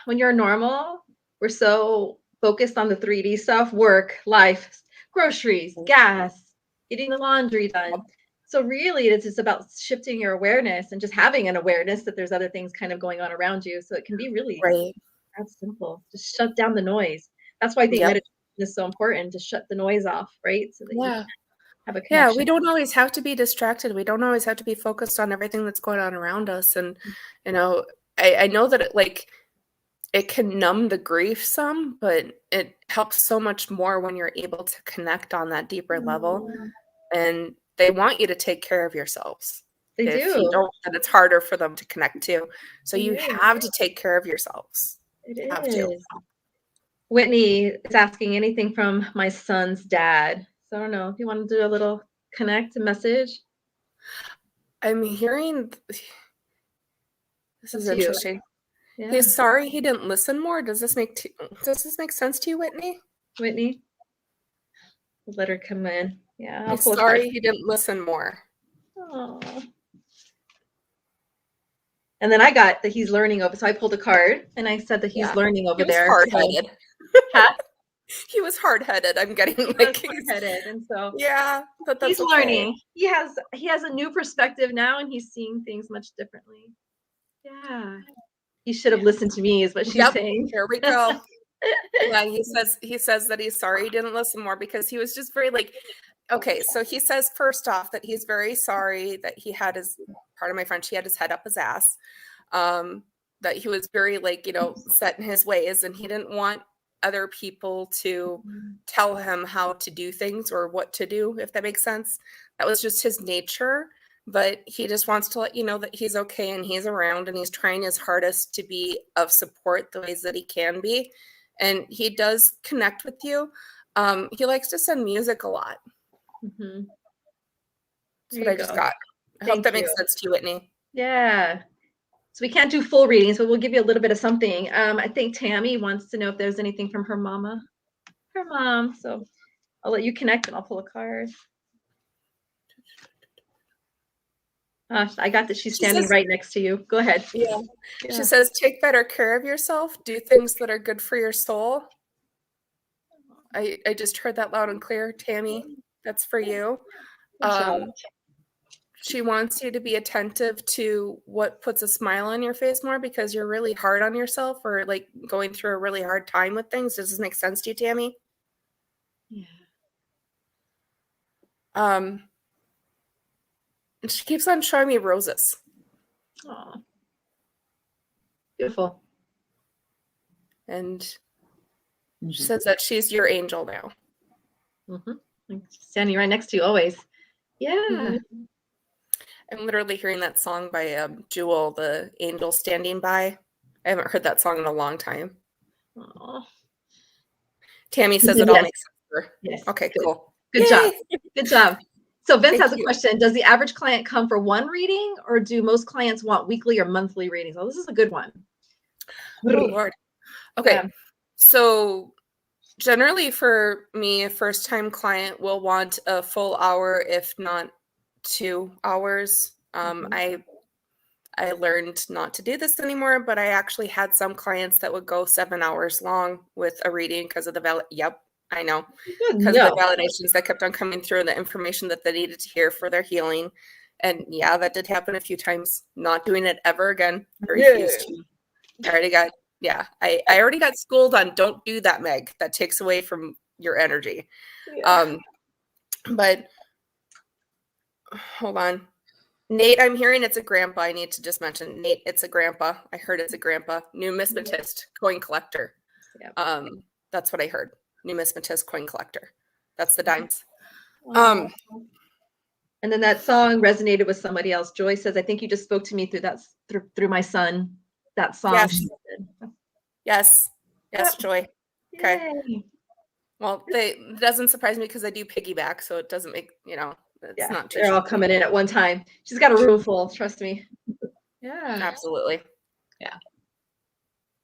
when you're normal, we're so focused on the 3D stuff, work, life, groceries, gas, getting the laundry done. So really it's just about shifting your awareness and just having an awareness that there's other things kind of going on around you. So it can be really that simple. Just shut down the noise. That's why I think meditation is so important, to shut the noise off, right? So that you can have a connection. Yeah, we don't always have to be distracted. We don't always have to be focused on everything that's going on around us. And, I know that it can numb the grief some, but it helps so much more when you're able to connect on that deeper level. And they want you to take care of yourselves. If you don't, then it's harder for them to connect to. So you have to take care of yourselves. It is. Whitney is asking anything from my son's dad. So I don't know if you want to do a little connect message. I'm hearing, this is interesting. Yeah. He's sorry he didn't listen more. Does this make sense to you, Whitney? Whitney, let her come in. Yeah, He's sorry he didn't listen more. Oh. And then I got that he's learning over. So I pulled a card and I said that he's learning over there. Hard-headed. He was hard-headed. I'm getting hard-headed, and so but that's he's learning. He has a new perspective now, and he's seeing things much differently. Yeah. He should have listened to me, is what she's saying. Here we go. Yeah, he says that he's sorry he didn't listen more, because he was just very okay, so he says first off that he's very sorry that he had part of my friend, she had his head up his ass, that he was very set in his ways, and he didn't want other people to tell him how to do things or what to do, if that makes sense. That was just his nature. But he just wants to let you know that he's okay, and he's around, and he's trying his hardest to be of support the ways that he can be. And he does connect with you. He likes to send music a lot. That's what I just got. I hope that makes sense to you, Whitney. Yeah. So we can't do full readings, but we'll give you a little bit of something. I think Tammy wants to know if there's anything from her mama. Her mom. So I'll let you connect and I'll pull a card. I got that she's standing right next to you. Go ahead. Yeah. She says, take better care of yourself. Do things that are good for your soul. I just heard that loud and clear. Tammy, that's for you. She wants you to be attentive to what puts a smile on your face more, because you're really hard on yourself, or going through a really hard time with things. Does this make sense to you, Tammy? Yeah. She keeps on showing me roses. Oh, beautiful. And She says that she's your angel now. Standing right next to you always. Yeah. I'm literally hearing that song by Jewel, the angel standing by. I haven't heard that song in a long time. Aww. Tammy says it all makes sense for her. Yes. Okay, cool. Good job. Good job. So Vince has a you. question. Does the average client come for one reading, or do most clients want weekly or monthly readings? Oh, this is a good one. Oh, Lord. Okay. Yeah. So generally for me, a first-time client will want a full hour, if not 2 hours. I learned not to do this anymore, but I actually had some clients that would go 7 hours long with a reading because of the Yep, I know. Because of the validations that kept on coming through and the information that they needed to hear for their healing. And yeah, that did happen a few times. Not doing it ever again. I refused to. I already got schooled on don't do that, Meg. That takes away from your energy. Yeah. But hold on. Nate, I'm hearing it's a grandpa. I need to just mention Nate, it's a grandpa. I heard it's a grandpa. Numismatist, coin collector. Yep. That's what I heard. Numismatist, coin collector. That's the dimes. Wow. And then that song resonated with somebody else. Joy says, I think you just spoke to me through my son. That song. Yes. Yes, Joy. Okay. Yay. Well, it doesn't surprise me because I do piggyback, so it doesn't make, it's not too they're all coming in at one time. She's got a room full, trust me. Yeah. Absolutely. Yeah.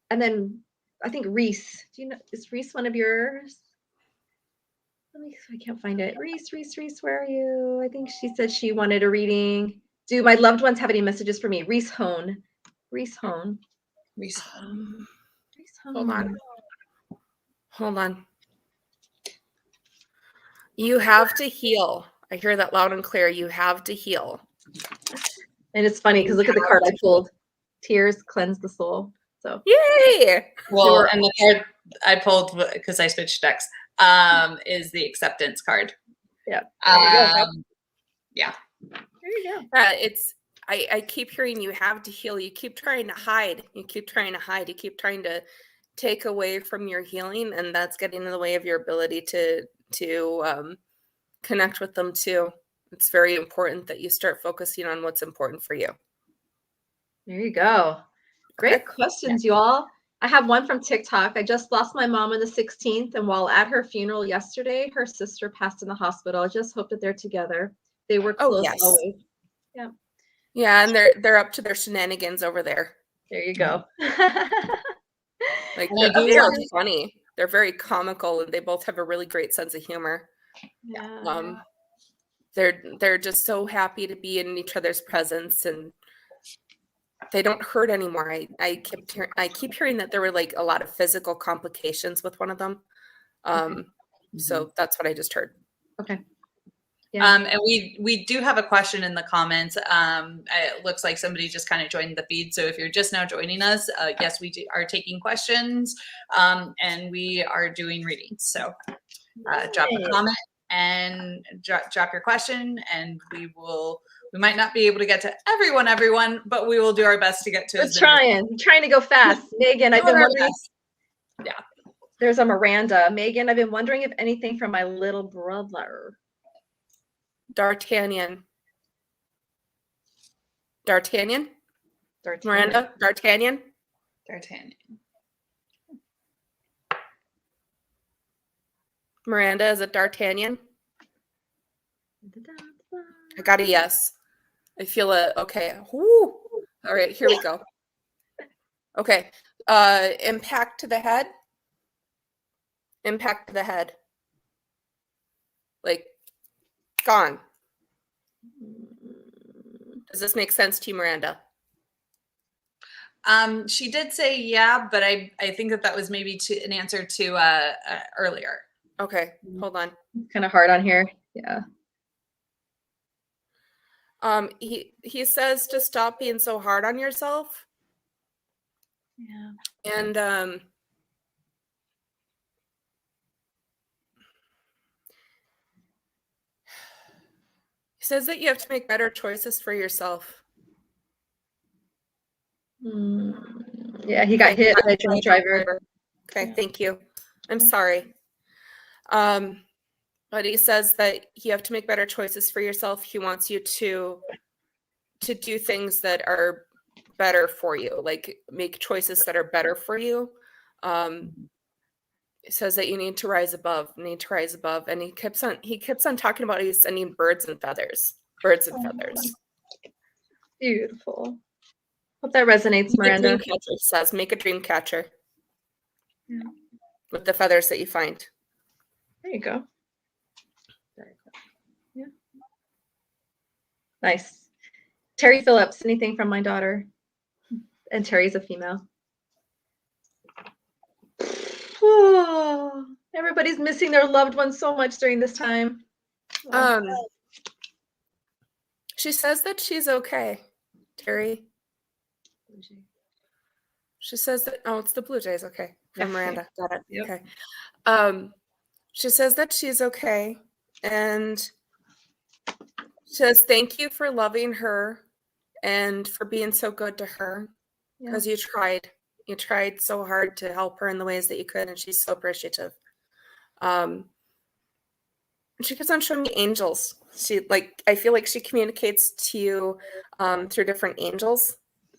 And then I think Reese. Do you know, is Reese one of yours? I can't find it. Reese, where are you? I think she said she wanted a reading. Do my loved ones have any messages for me? Reese Hone. Hold on. You have to heal. I hear that loud and clear. You have to heal. And it's funny because look at the card I pulled. Tears cleanse the soul. So yay! Well, and the card I pulled because I switched decks is the acceptance card. Yeah. Yeah. There you go. I keep hearing you have to heal. You keep trying to hide. You keep trying to take away from your healing, and that's getting in the way of your ability to connect with them too. It's very important that you start focusing on what's important for you. There you go. Great questions, you all. I have one from TikTok. I just lost my mom on the 16th, and while at her funeral yesterday, her sister passed in the hospital. I just hope that they're together. They were close always. Yeah. Yeah, and they're up to their shenanigans over there. There you go. Like they're funny. They're very comical, and they both have a really great sense of humor. Yeah. They're just so happy to be in each other's presence, and they don't hurt anymore. I keep hearing that there were like a lot of physical complications with one of them. So that's what I just heard. Okay. Yeah. And we do have a question in the comments. It looks like somebody just kind of joined the feed. So if you're just now joining us, yes, we are taking questions and we are doing readings. So drop a comment and drop your question, and we might not be able to get to everyone, but we will do our best to get to. We're trying to go fast. Megan, I've been wondering. Yeah. There's a Miranda. Megan, I've been wondering if anything from my little brother. D'Artagnan. Miranda. D'Artagnan. Miranda, is it D'Artagnan? I got a yes. I feel it. Okay. Woo. All right, here we go. Okay. Impact to the head. Like, gone. Does this make sense to you, Miranda? She did say yeah, but I think that was maybe an answer to earlier. Okay, hold on. Kind of hard on here. Yeah. He says to stop being so hard on yourself. Yeah. And he says that you have to make better choices for yourself. Yeah, he got hit by a drunk driver. Okay, thank you. I'm sorry. But he says that you have to make better choices for yourself. He wants you to do things that are better for you, like make choices that are better for you. It says that you need to rise above, and he keeps on talking about he's sending birds and feathers. Beautiful. Hope that resonates, Miranda. Dream catcher says, make a dream catcher. Yeah. With the feathers that you find. There you go. Yeah. Nice. Terry Phillips, anything from my daughter? And Terry's a female. Oh, everybody's missing their loved ones so much during this time. She says that she's okay, Terry. She says that, oh, it's the Blue Jays, okay. From Miranda, got it, yep. Okay. She says that she's okay, and she says thank you for loving her and for being so good to her, because you tried. You tried so hard to help her in the ways that you could, and she's so appreciative. She keeps on showing me angels. I feel like she communicates to you through different angels.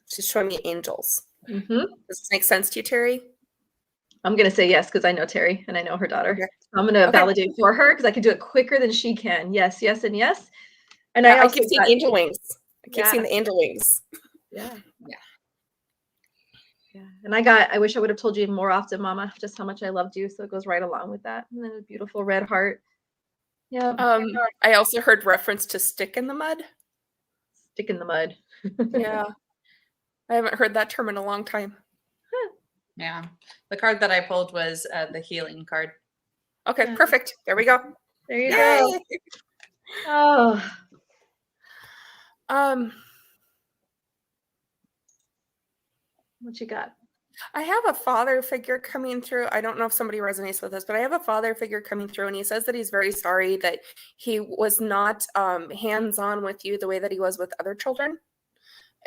She's showing me angels. Mm-hmm. Does this make sense to you, Terry? I'm going to say yes, because I know Terry and I know her daughter. Okay. I'm going to validate for her because I can do it quicker than she can. Yes, yes, and yes. And I keep seeing angel wings. I keep seeing the angel wings. Yeah. And I wish I would have told you more often, Mama, just how much I loved you. So it goes right along with that. And then a beautiful red heart. Yeah. I also heard reference to stick in the mud. Stick in the mud. Yeah. I haven't heard that term in a long time. Yeah. The card that I pulled was the healing card. Okay, perfect. There we go. There you go. Oh. What you got? I have a father figure coming through. I don't know if somebody resonates with this, but I have a father figure coming through, and he says that he's very sorry that he was not hands-on with you the way that he was with other children.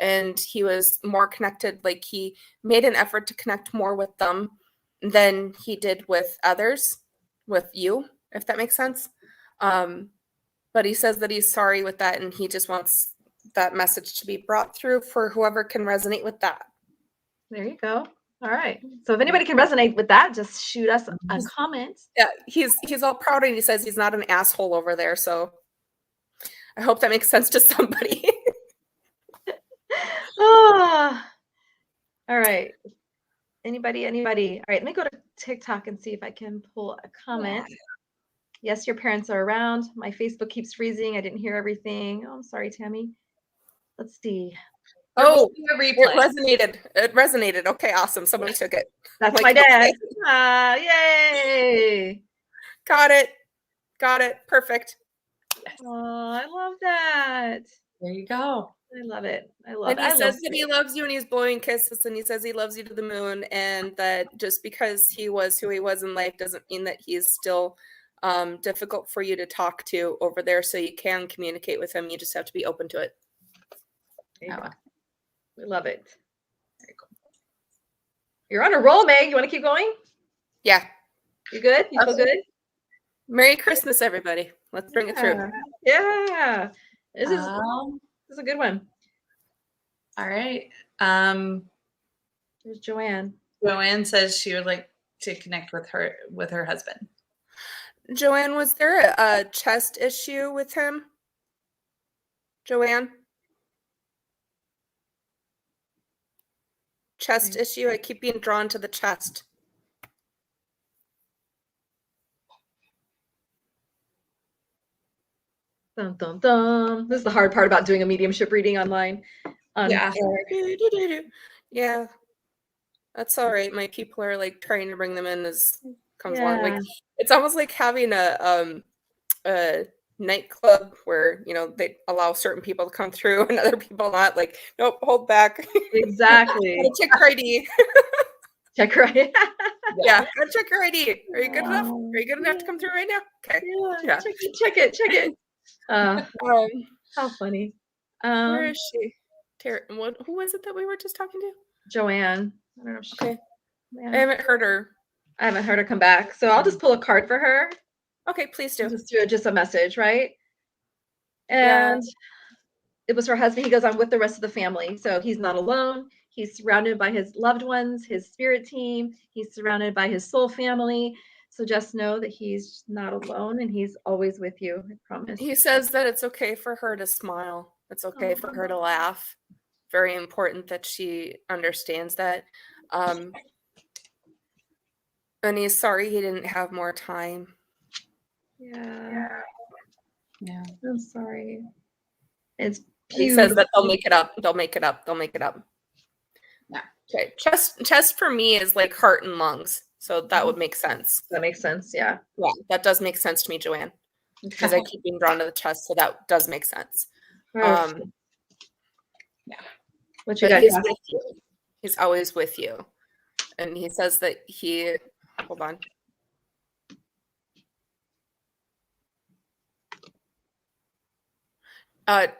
And he was more connected, like he made an effort to connect more with them than he did with others, with you, if that makes sense. But he says that he's sorry with that, and he just wants that message to be brought through for whoever can resonate with that. There you go. All right. So if anybody can resonate with that, just shoot us a comment. Yeah, he's all proud, and he says he's not an asshole over there. So I hope that makes sense to somebody. Oh. All right. Anybody? All right, let me go to TikTok and see if I can pull a comment. Yeah. Yes, your parents are around. My Facebook keeps freezing. I didn't hear everything. Oh, I'm sorry, Tammy. Let's see. Oh, it resonated. Okay, awesome. Somebody took it. That's my dad. Yay. Got it. Perfect. Oh, I love that. There you go. I love it. And he says that he loves you, and he's blowing kisses, and he says he loves you to the moon, and that just because he was who he was in life doesn't mean that he's still difficult for you to talk to over there, so you can communicate with him. You just have to be open to it. We love it. Very cool. You're on a roll, Meg. You want to keep going? Yeah. You good? You feel good? Merry Christmas, everybody. Let's bring it through. Yeah. This is a good one. All right. There's Joanne. Joanne says she would like to connect with her husband. Joanne, was there a chest issue with him? Joanne? Chest issue? I keep being drawn to the chest. Dun, dun, dun. This is the hard part about doing a mediumship reading online. Yeah. Yeah. That's all right. My people are like trying to bring them in as comes along. Like it's almost like having a nightclub where, you know, they allow certain people to come through and other people not. Like, nope, hold back. Exactly. Check your ID. Check your ID. Yeah, gotta check your ID. Are you good enough? Are you good enough to come through right now? Okay. Yeah. Check it. How funny. Where is she? Who was it that we were just talking to? Joanne. I don't know if she, I haven't heard her. I haven't heard her come back. So I'll just pull a card for her. Okay, please do. Just do just a message, right? Yeah. And it was her husband. He goes on with the rest of the family. So he's not alone. He's surrounded by his loved ones, his spirit team. He's surrounded by his soul family. So just know that he's not alone and he's always with you. I promise. He says that it's okay for her to smile. It's okay for her to laugh. Very important that she understands that. And he's sorry he didn't have more time. Yeah. I'm sorry. It's He beautiful. says that they'll make it up. They'll make it up. They'll make it up. Yeah. Okay. Chest for me is like heart and lungs. So that would make sense. That makes sense. Yeah. Yeah, that does make sense to me, Joanne. Because I keep being drawn to the chest, so that does make sense. Yeah. What you But got? he's with you. He's always with you. And he says that hold on.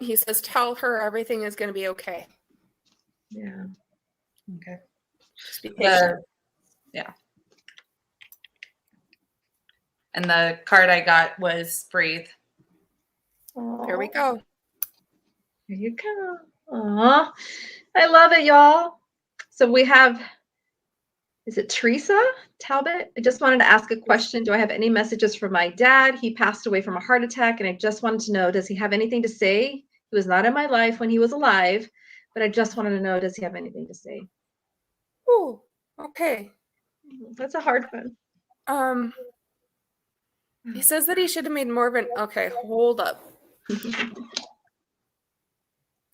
He says, tell her everything is going to be okay. Yeah. Okay. Just be patient. Yeah. And the card I got was breathe. Here we go. Here you go. Aw. I love it, y'all. So we have, is it Teresa Talbot? I just wanted to ask a question. Do I have any messages for my dad? He passed away from a heart attack, and I just wanted to know, does he have anything to say? He was not in my life when he was alive, but I just wanted to know, does he have anything to say? Oh, okay. That's a hard one. He says that he should have made more of an, okay, hold up. Give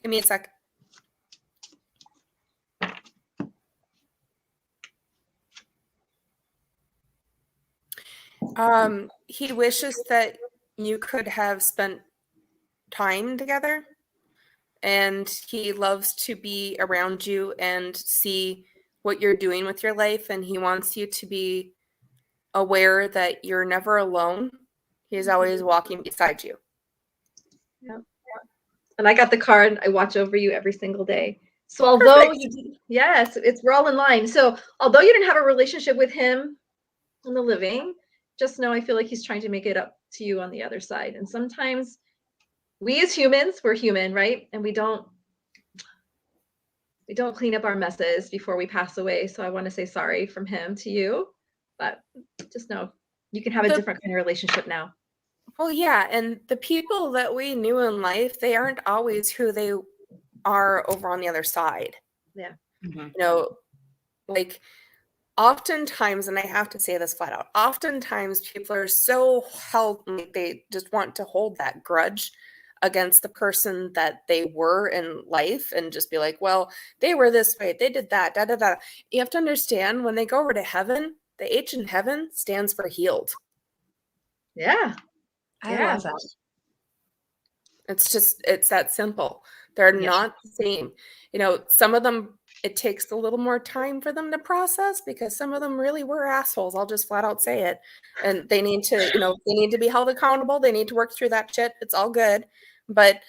me a sec. He wishes that you could have spent time together, and he loves to be around you and see what you're doing with your life, and he wants you to be aware that you're never alone. He's always walking beside you. Yep. And I got the card, I watch over you every single day. So although yes, we're all in line. So although you didn't have a relationship with him in the living, just know I feel like he's trying to make it up to you on the other side. And sometimes we as humans, we're human, right? And we don't clean up our messes before we pass away. So I want to say sorry from him to you, but just know you can have a different kind of relationship now. Well, yeah, and the people that we knew in life, they aren't always who they are over on the other side. Yeah. Mm-hmm. You know, like oftentimes, and I have to say this flat out, oftentimes people are so held, like they just want to hold that grudge against the person that they were in life and just be like, well, they were this way, they did that, da da da. You have to understand, when they go over to heaven, the H in heaven stands for healed. Yeah. I love that. It's that simple. They're not the same. You know, some of them, it takes a little more time for them to process because some of them really were assholes. I'll just flat out say it. And they need to, they need to be held accountable. They need to work through that shit. It's all good. But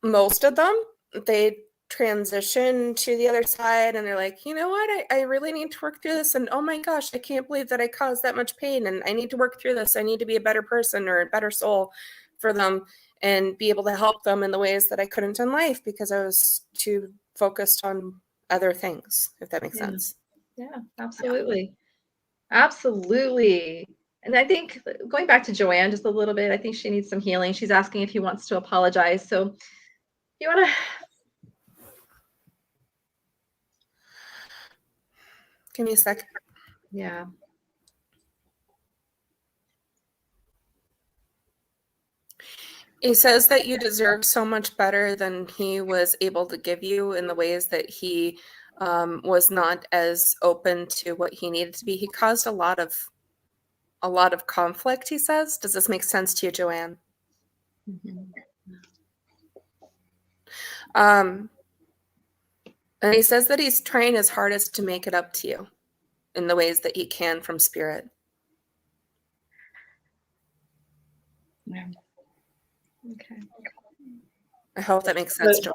most of them, they transition to the other side and they're like, you know what? I really need to work through this. And oh my gosh, I can't believe that I caused that much pain. And I need to work through this. I need to be a better person or a better soul for them and be able to help them in the ways that I couldn't in life because I was too focused on other things, if that makes sense. Yeah, absolutely. Absolutely. And I think going back to Joanne just a little bit, I think she needs some healing. She's asking if he wants to apologize. So you want to... Give me a sec. Yeah. He says that you deserve so much better than he was able to give you in the ways that he was not as open to what he needed to be. He caused a lot of conflict, he says. Does this make sense to you, Joanne? And he says that he's trying his hardest to make it up to you in the ways that he can from spirit. Yeah. Okay. I hope that makes sense, Joanne.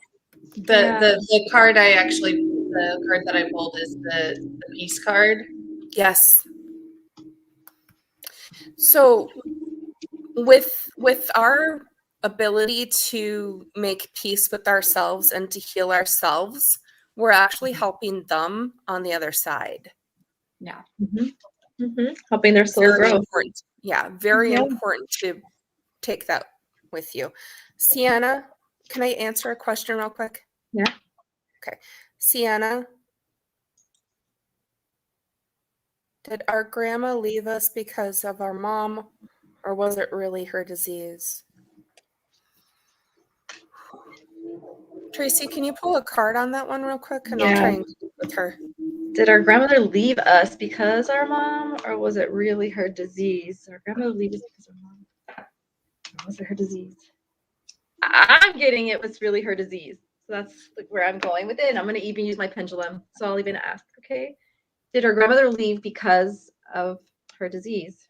The card the card that I pulled is the peace card. Yes. So with our ability to make peace with ourselves and to heal ourselves, we're actually helping them on the other side. Yeah. Helping their soul Very grow. important. Yeah, very Yeah. important to take that with you. Sienna, can I answer a question real quick? Yeah. Okay. Sienna, did our grandma leave us because of our mom, or was it really her disease? Tracy, can you pull a card on that one real quick? And I'll try and speak with her. Did our grandmother leave us because our mom, or was it really her disease? Our grandmother leave us because our mom, or was it her disease? I'm getting it was really her disease. So that's like where I'm going with it. And I'm going to even use my pendulum. So I'll even ask, okay, did our grandmother leave because of her disease?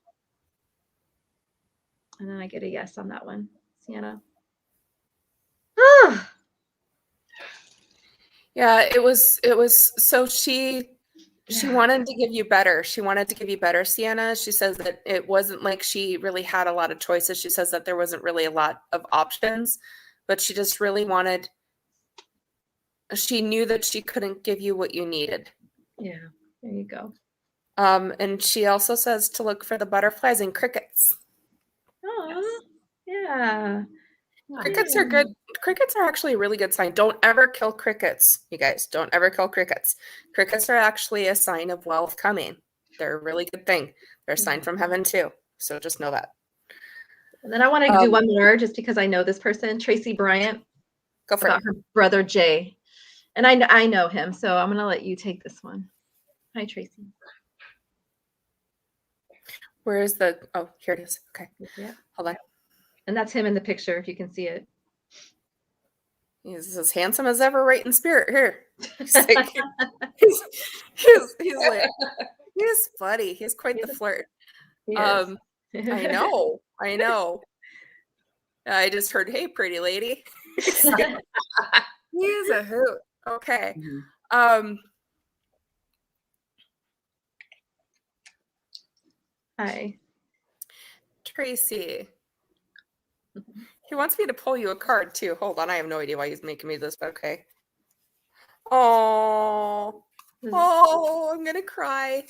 And then I get a yes on that one, Sienna. Yeah, it was so she wanted to give you better. She wanted to give you better, Sienna. She says that it wasn't like she really had a lot of choices. She says that there wasn't really a lot of options, but she just really wanted, she knew that she couldn't give you what you needed. Yeah, there you go. And she also says to look for the butterflies and crickets. Oh, yeah. Crickets are good. Crickets are actually a really good sign. Don't ever kill crickets, you guys. Don't ever kill crickets. Crickets are actually a sign of wealth coming. They're a really good thing. They're a sign from heaven too. So just know that. And then I want to do one more just because I know this person, Tracy Bryant. Go for about it. her brother Jay. And I know him, so I'm going to let you take this one. Hi, Tracy. Where is the, oh, here it is. Okay. Yeah. Hold on. And that's him in the picture, if you can see it. He's as handsome as ever, right in spirit. Here. He's like, he's like, he's funny. He's quite the flirt. I know. I just heard, hey, pretty lady. He's a hoot. Okay. Hi. Tracy. He wants me to pull you a card too. Hold on. I have no idea why he's making me this, but okay. Oh, I'm going to cry.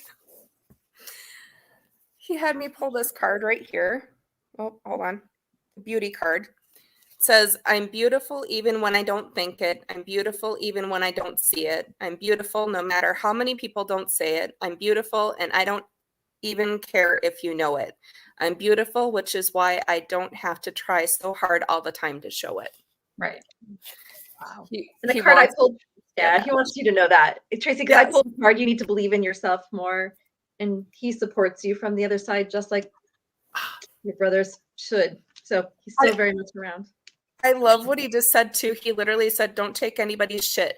He had me pull this card right here. Oh, hold on. The beauty card. It says, I'm beautiful even when I don't think it. I'm beautiful even when I don't see it. I'm beautiful no matter how many people don't say it. I'm beautiful and I don't even care if you know it. I'm beautiful, which is why I don't have to try so hard all the time to show it. Right. Wow. And the card I pulled, yeah, he wants you to know that. Tracy, because I pulled the card, you need to believe in yourself more. And he supports you from the other side, just like your brothers should. So he's still very much around. I love what he just said too. He literally said, don't take anybody's shit.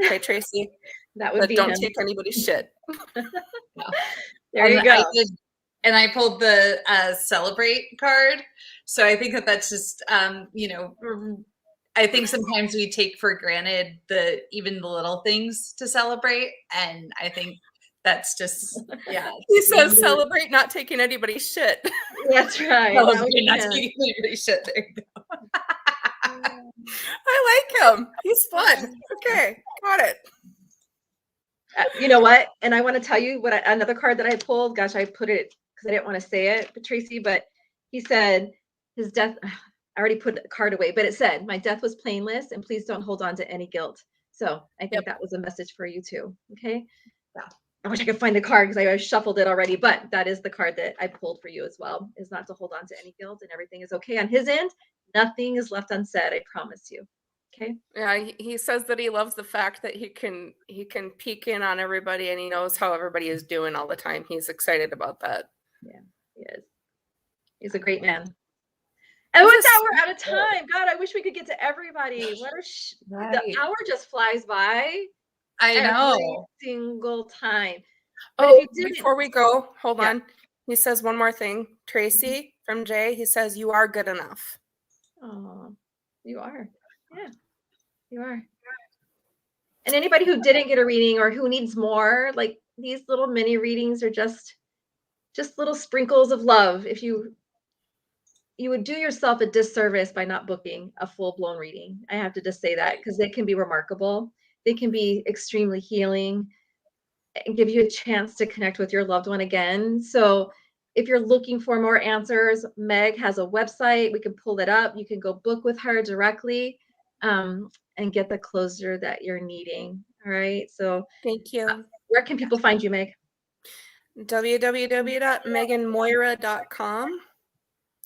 Okay, Tracy? That would be don't him. take anybody's shit. There you go. And I pulled the celebrate card. So I think that that's just, you know, I think sometimes we take for granted even the little things to celebrate. And I think that's just, yeah. He says celebrate not taking anybody's shit. That's right. Celebrate not taking anybody's shit. There you go. I like him. He's fun. Okay, got it. You know what? And I want to tell you what another card that I pulled. Gosh, I put it because I didn't want to say it, but Tracy. But he said his death. I already put the card away, but it said, "My death was painless, and please don't hold on to any guilt." So I think that was a message for you too. Okay. Yeah. I wish I could find the card because I shuffled it already, but that is the card that I pulled for you as well. Is not to hold on to any guilt, and everything is okay on his end. Nothing is left unsaid. I promise you. Okay. Yeah, he says that he loves the fact that he can peek in on everybody and he knows how everybody is doing all the time. He's excited about that. Yeah, he is. He's a great man. And with that, we're out of time. God, I wish we could get to everybody. What the hour just flies by. I know. Every single time. But before we go, hold on. He says one more thing. Tracy from Jay, he says, you are good enough. Oh, you are. Yeah, you are. And anybody who didn't get a reading or who needs more, like these little mini readings are just just little sprinkles of love. If you would do yourself a disservice by not booking a full-blown reading. I have to just say that because they can be remarkable. They can be extremely healing and give you a chance to connect with your loved one again. So if you're looking for more answers, Meg has a website. We can pull it up. You can go book with her directly and get the closure that you're needing. All right. So Thank you. where can people find you, Meg? www.meganmoira.com.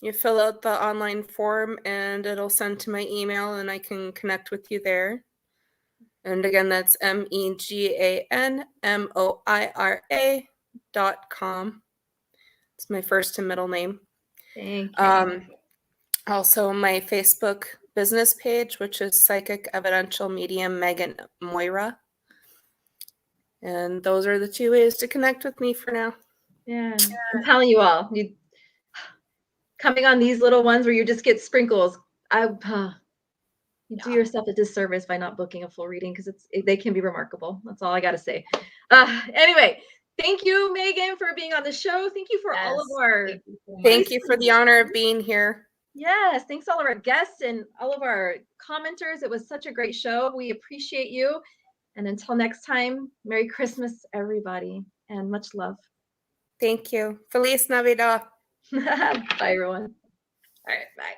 You fill out the online form and it'll send to my email and I can connect with you there. And again, that's meganmoira.com. It's my first and middle name. Thank you. Also, my Facebook business page, which is Psychic Evidential Medium Megan Moira. And those are the two ways to connect with me for now. Yeah. I'm telling you all, coming on these little ones where you just get sprinkles, you do yourself a disservice by not booking a full reading because they can be remarkable. That's all I got to say. Anyway, thank you, Megan, for being on the show. Thank you for all of our. Thank you for the honor of being here. Yes, thanks to all of our guests and all of our commenters. It was such a great show. We appreciate you. And until next time, Merry Christmas, everybody, and much love. Thank you. Feliz Navidad. Bye, everyone. All right, bye.